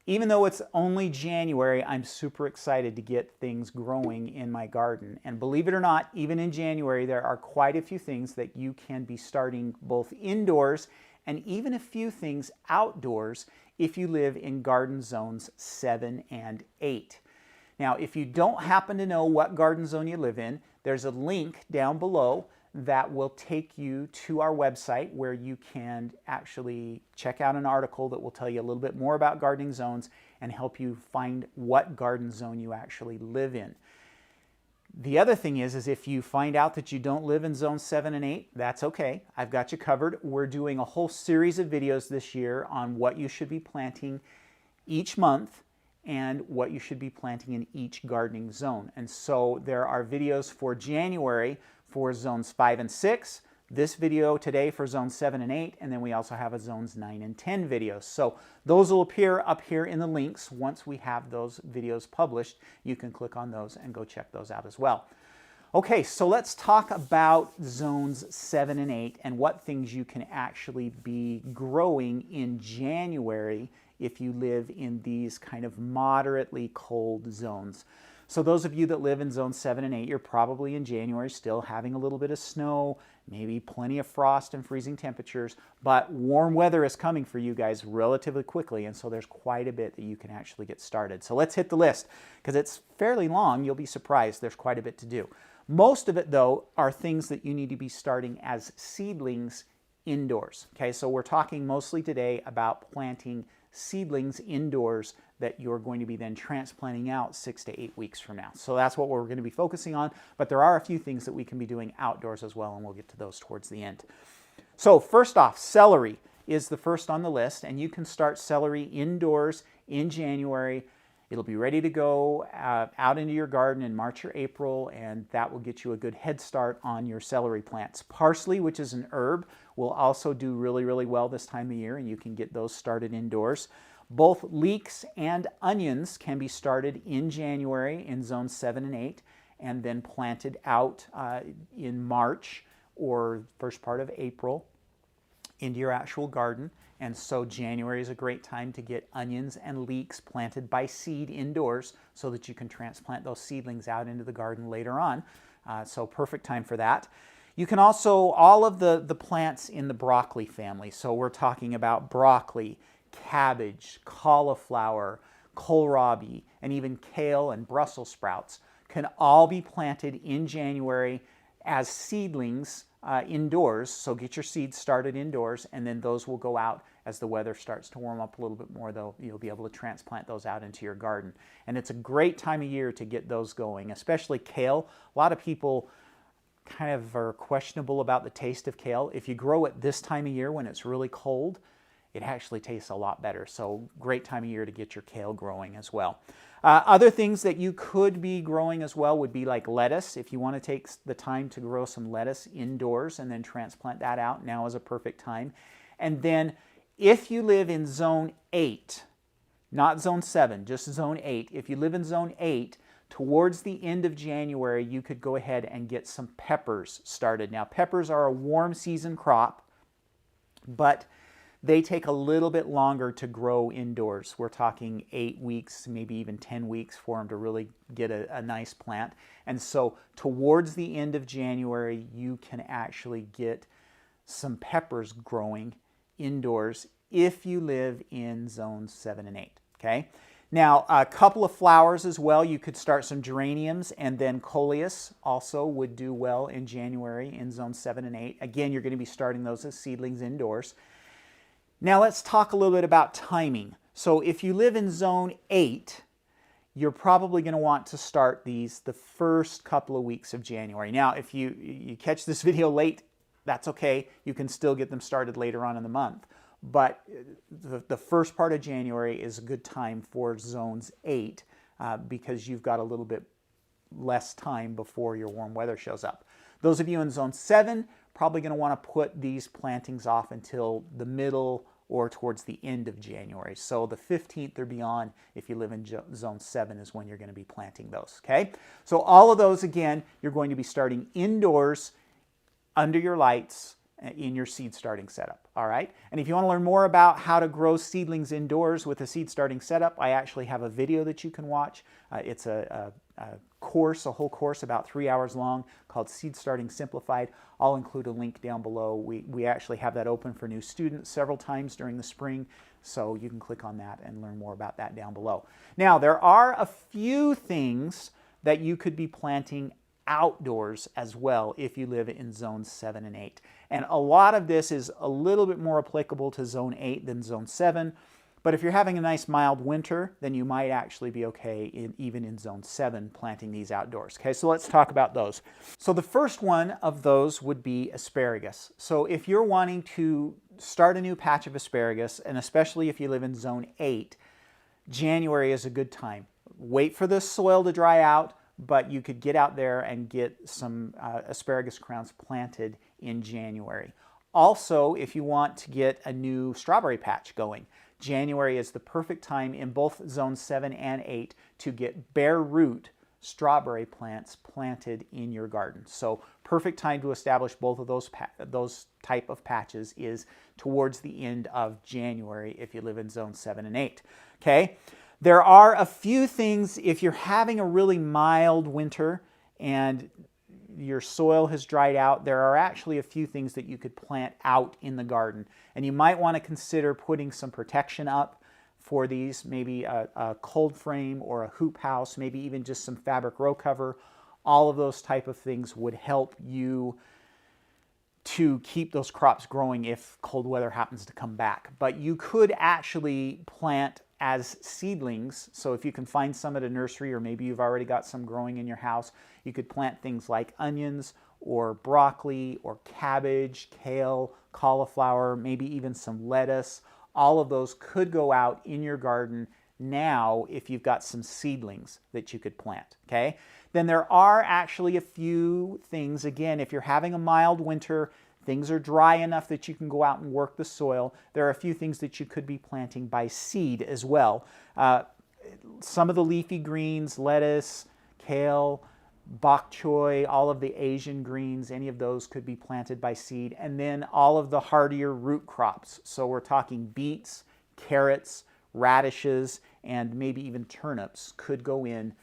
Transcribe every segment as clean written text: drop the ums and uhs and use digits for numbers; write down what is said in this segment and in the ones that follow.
Even though it's only January, I'm super excited to get things growing in my garden. And believe it or not, even in January, there are quite a few things that you can be starting both indoors and even a few things outdoors if you live in garden zones 7 and 8. Now, if you don't happen to know what garden zone you live in, there's a link down below that will take you to our website where you can actually check out an article that will tell you a little bit more about gardening zones and help you find what garden zone you actually live in. The other thing is if you find out that you don't live in zone 7 and 8, that's okay. I've got you covered. We're doing a whole series of videos this year on what you should be planting each month and what you should be planting in each gardening zone. And so there are videos for January for zones 5 and 6, this video today for zones 7 and 8, and then we also have a zones 9 and 10 videos. So those will appear up here in the links. Once we have those videos published, you can click on those and go check those out as well. Okay, so let's talk about zones 7 and 8 and what things you can actually be growing in January if you live in these kind of moderately cold zones. So those of you that live in zone 7 and 8, you're probably in January still having a little bit of snow, maybe plenty of frost and freezing temperatures, but warm weather is coming for you guys relatively quickly, and so there's quite a bit that you can actually get started. So let's hit the list, because it's fairly long. You'll be surprised. There's quite a bit to do. Most of it, though, are things that you need to be starting as seedlings indoors. Okay, so we're talking mostly today about planting seedlings indoors that you're going to be then transplanting out 6 to 8 weeks from now. So that's what we're going to be focusing on, but there are a few things that we can be doing outdoors as well, and we'll get to those towards the end. So first off, celery is the first on the list, and you can start celery indoors in January. It'll be ready to go out into your garden in March or April, and that will get you a good head start on your celery plants. Parsley, which is an herb, will also do really, really well this time of year, and you can get those started indoors. Both leeks and onions can be started in January in zones 7 and 8, and then planted out in March or first part of April into your actual garden. And so January is a great time to get onions and leeks planted by seed indoors so that you can transplant those seedlings out into the garden later on. So perfect time for that. You can also, all of the plants in the broccoli family, so we're talking about broccoli, cabbage, cauliflower, kohlrabi, and even kale and Brussels sprouts can all be planted in January as seedlings indoors. So get your seeds started indoors, and then those will go out as the weather starts to warm up a little bit more. You'll be able to transplant those out into your garden. And it's a great time of year to get those going, especially kale. A lot of people kind of are questionable about the taste of kale. If you grow it this time of year when it's really cold, it actually tastes a lot better. So great time of year to get your kale growing as well. Other things that you could be growing as well would be like lettuce. If you want to take the time to grow some lettuce indoors and then transplant that out, now is a perfect time. And then if you live in zone 8, not zone 7, just zone 8, if you live in zone 8, towards the end of January, you could go ahead and get some peppers started. Now, peppers are a warm season crop, but they take a little bit longer to grow indoors. We're talking 8 weeks, maybe even 10 weeks for them to really get a nice plant. And so towards the end of January, you can actually get some peppers growing indoors if you live in zones 7 and 8, okay? Now, a couple of flowers as well. You could start some geraniums, and then coleus also would do well in January in zones 7 and 8. Again, you're going to be starting those as seedlings indoors. Now let's talk a little bit about timing. So if you live in zone 8, you're probably going to want to start these the first couple of weeks of January. Now, if you catch this video late, that's okay. You can still get them started later on in the month. But the first part of January is a good time for zones 8 because you've got a little bit less time before your warm weather shows up. Those of you in zone 7, probably going to want to put these plantings off until the middle or towards the end of January. So the 15th or beyond, if you live in zone 7, is when you're going to be planting those, okay? So all of those, again, you're going to be starting indoors under your lights in your seed starting setup, all right? And if you want to learn more about how to grow seedlings indoors with a seed starting setup, I actually have a video that you can watch. It's a course, a whole course about 3 hours long called Seed Starting Simplified. I'll include a link down below. We actually have that open for new students several times during the spring, so you can click on that and learn more about that down below. Now, there are a few things that you could be planting outdoors as well if you live in zones 7 and 8. And a lot of this is a little bit more applicable to zone 8 than zone 7. But if you're having a nice mild winter, then you might actually be okay even in zone 7 planting these outdoors. Okay, so let's talk about those. So the first one of those would be asparagus. So if you're wanting to start a new patch of asparagus, and especially if you live in zone 8, January is a good time. Wait for the soil to dry out, but you could get out there and get some asparagus crowns planted in January. Also, if you want to get a new strawberry patch going, January is the perfect time in both zones 7 and 8 to get bare root strawberry plants planted in your garden. So perfect time to establish both of those type of patches is towards the end of January if you live in zone 7 and 8. Okay, there are a few things if you're having a really mild winter and your soil has dried out, there are actually a few things that you could plant out in the garden. And you might want to consider putting some protection up for these, maybe a cold frame or a hoop house, maybe even just some fabric row cover. All of those type of things would help you to keep those crops growing if cold weather happens to come back. But you could actually plant as seedlings. So if you can find some at a nursery, or maybe you've already got some growing in your house, you could plant things like onions or broccoli or cabbage, kale, cauliflower, maybe even some lettuce. All of those could go out in your garden now if you've got some seedlings that you could plant, okay? Then there are actually a few things, again, if you're having a mild winter, things are dry enough that you can go out and work the soil, there are a few things that you could be planting by seed as well. Some of the leafy greens, lettuce, kale, bok choy, all of the Asian greens, any of those could be planted by seed. And then all of the hardier root crops. So we're talking beets, carrots, radishes, and maybe even turnips could go in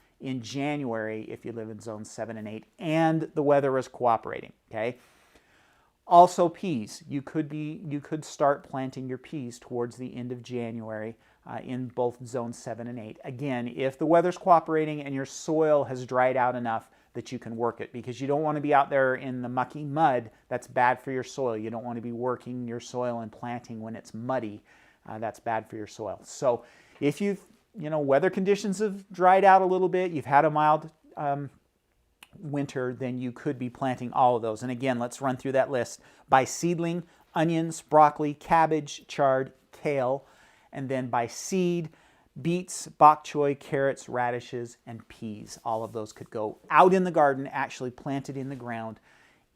January if you live in zones 7 and 8 and the weather is cooperating, okay? Also peas. You could start planting your peas towards the end of January in both zones 7 and 8. Again, if the weather's cooperating and your soil has dried out enough that you can work it, because you don't want to be out there in the mucky mud. That's bad for your soil. You don't want to be working your soil and planting when it's muddy. That's bad for your soil. So if weather conditions have dried out a little bit, you've had a mild winter, then you could be planting all of those. And again, let's run through that list. By seedling, onions, broccoli, cabbage, chard, kale, and then by seed, beets, bok choy, carrots, radishes, and peas. All of those could go out in the garden, actually planted in the ground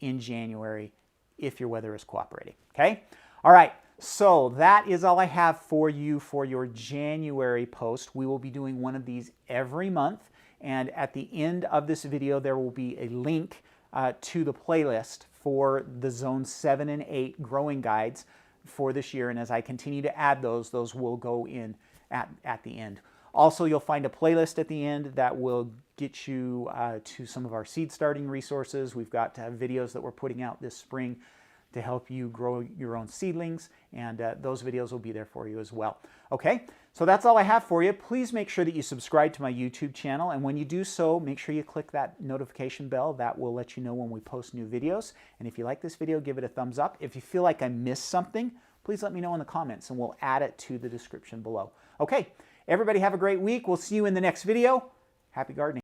in January if your weather is cooperating, okay? All right, so that is all I have for you for your January post. We will be doing one of these every month. And at the end of this video, there will be a link to the playlist for the Zone 7 and 8 growing guides for this year. And as I continue to add those will go in at the end. Also, you'll find a playlist at the end that will get you to some of our seed starting resources. We've got videos that we're putting out this spring to help you grow your own seedlings, and those videos will be there for you as well. Okay, so that's all I have for you. Please make sure that you subscribe to my YouTube channel, and when you do so, make sure you click that notification bell. That will let you know when we post new videos. And if you like this video, give it a thumbs up. If you feel like I missed something, please let me know in the comments, and we'll add it to the description below. Okay, everybody have a great week. We'll see you in the next video. Happy gardening.